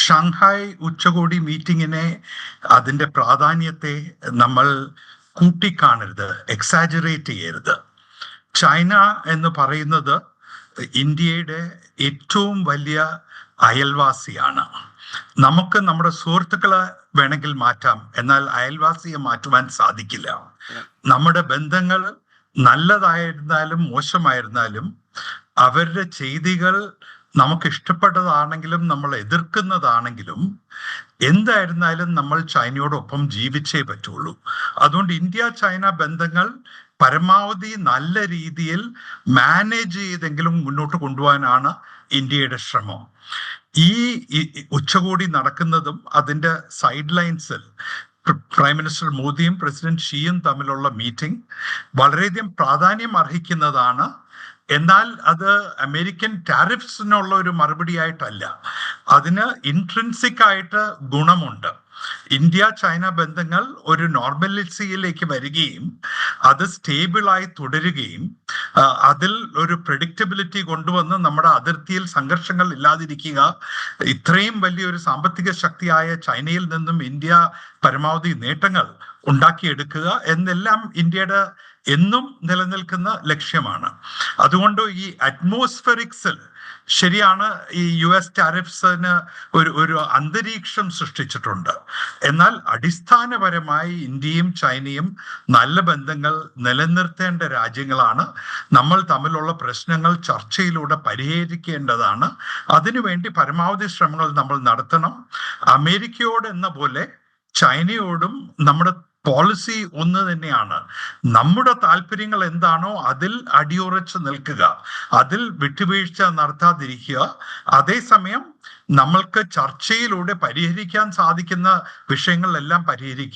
Shanghai ഉച്ചകോടി മീറ്റിങ്ങിനെ അതിന്റെ പ്രാധാന്യത്തെ നമ്മൾ കൂട്ടിക്കാണരുത്, എക്സാജറേറ്റ് ചെയ്യരുത്. ചൈന എന്ന് പറയുന്നത് ഇന്ത്യയുടെ ഏറ്റവും വലിയ അയൽവാസിയാണ്. നമുക്ക് നമ്മുടെ സുഹൃത്തുക്കളെ വേണമെങ്കിൽ മാറ്റാം, എന്നാൽ അയൽവാസിയെ മാറ്റുവാൻ സാധിക്കില്ല. നമ്മുടെ ബന്ധങ്ങൾ നല്ലതായിരുന്നാലും മോശമായിരുന്നാലും അവരുടെ ചെയ്തികൾ നമുക്ക് ഇഷ്ടപ്പെട്ടതാണെങ്കിലും നമ്മൾ എതിർക്കുന്നതാണെങ്കിലും എന്തായിരുന്നാലും നമ്മൾ ചൈനയോടൊപ്പം ജീവിച്ചേ പറ്റുള്ളൂ. അതുകൊണ്ട് ഇന്ത്യ ചൈന ബന്ധങ്ങൾ പരമാവധി നല്ല രീതിയിൽ മാനേജ് ചെയ്തെങ്കിലും മുന്നോട്ട് കൊണ്ടുപോകാനാണ് ഇന്ത്യയുടെ ശ്രമം. ഈ ഉച്ചകോടി നടക്കുന്നതും അതിൻ്റെ സൈഡ് ലൈൻസിൽ പ്രൈം മിനിസ്റ്റർ മോദിയും പ്രസിഡന്റ് ഷിയും തമ്മിലുള്ള മീറ്റിംഗ് വളരെയധികം പ്രാധാന്യം അർഹിക്കുന്നതാണ്. എന്നാൽ അത് അമേരിക്കൻ ടാരിഫ്സിനുള്ള ഒരു മറുപടിയായിട്ടല്ല, അതിന് ഇൻട്രിൻസിക് ആയിട്ട് ഗുണമുണ്ട്. ഇന്ത്യ ചൈന ബന്ധങ്ങൾ ഒരു നോർമലിസിയിലേക്ക് വരികയും അത് സ്റ്റേബിളായി തുടരുകയും അതിൽ ഒരു പ്രെഡിക്റ്റബിലിറ്റി കൊണ്ടുവന്ന് നമ്മുടെ അതിർത്തിയിൽ സംഘർഷങ്ങൾ ഇല്ലാതിരിക്കുക, ഇത്രയും വലിയൊരു സാമ്പത്തിക ശക്തിയായ ചൈനയിൽ നിന്നും ഇന്ത്യ പരമാവധി നേട്ടങ്ങൾ ഉണ്ടാക്കിയെടുക്കുക എന്നെല്ലാം ഇന്ത്യയുടെ എന്നും നിലനിൽക്കുന്ന ലക്ഷ്യമാണ്. അതുകൊണ്ട് ഈ അറ്റ്മോസ്ഫെറിക്സിൽ ശരിയാണ്, ഈ US ടാരിഫ്സിന് ഒരു അന്തരീക്ഷം സൃഷ്ടിച്ചിട്ടുണ്ട്. എന്നാൽ അടിസ്ഥാനപരമായി ഇന്ത്യയും ചൈനയും നല്ല ബന്ധങ്ങൾ നിലനിർത്തേണ്ട രാജ്യങ്ങളാണ്. നമ്മൾ തമ്മിലുള്ള പ്രശ്നങ്ങൾ ചർച്ചയിലൂടെ പരിഹരിക്കേണ്ടതാണ്. അതിനുവേണ്ടി പരമാവധി ശ്രമങ്ങൾ നമ്മൾ നടത്തണം. അമേരിക്കയോട് എന്ന പോലെ ചൈനയോടും നമ്മുടെ പോളിസി ഒന്ന് തന്നെയാണ്. നമ്മുടെ താല്പര്യങ്ങൾ എന്താണോ അതിൽ അടിയുറച്ച് നിൽക്കുക, അതിൽ വിട്ടുവീഴ്ച നടത്താതിരിക്കുക. അതേസമയം നമ്മൾക്ക് ചർച്ചയിലൂടെ പരിഹരിക്കാൻ സാധിക്കുന്ന വിഷയങ്ങളെല്ലാം പരിഹരിക്കുക.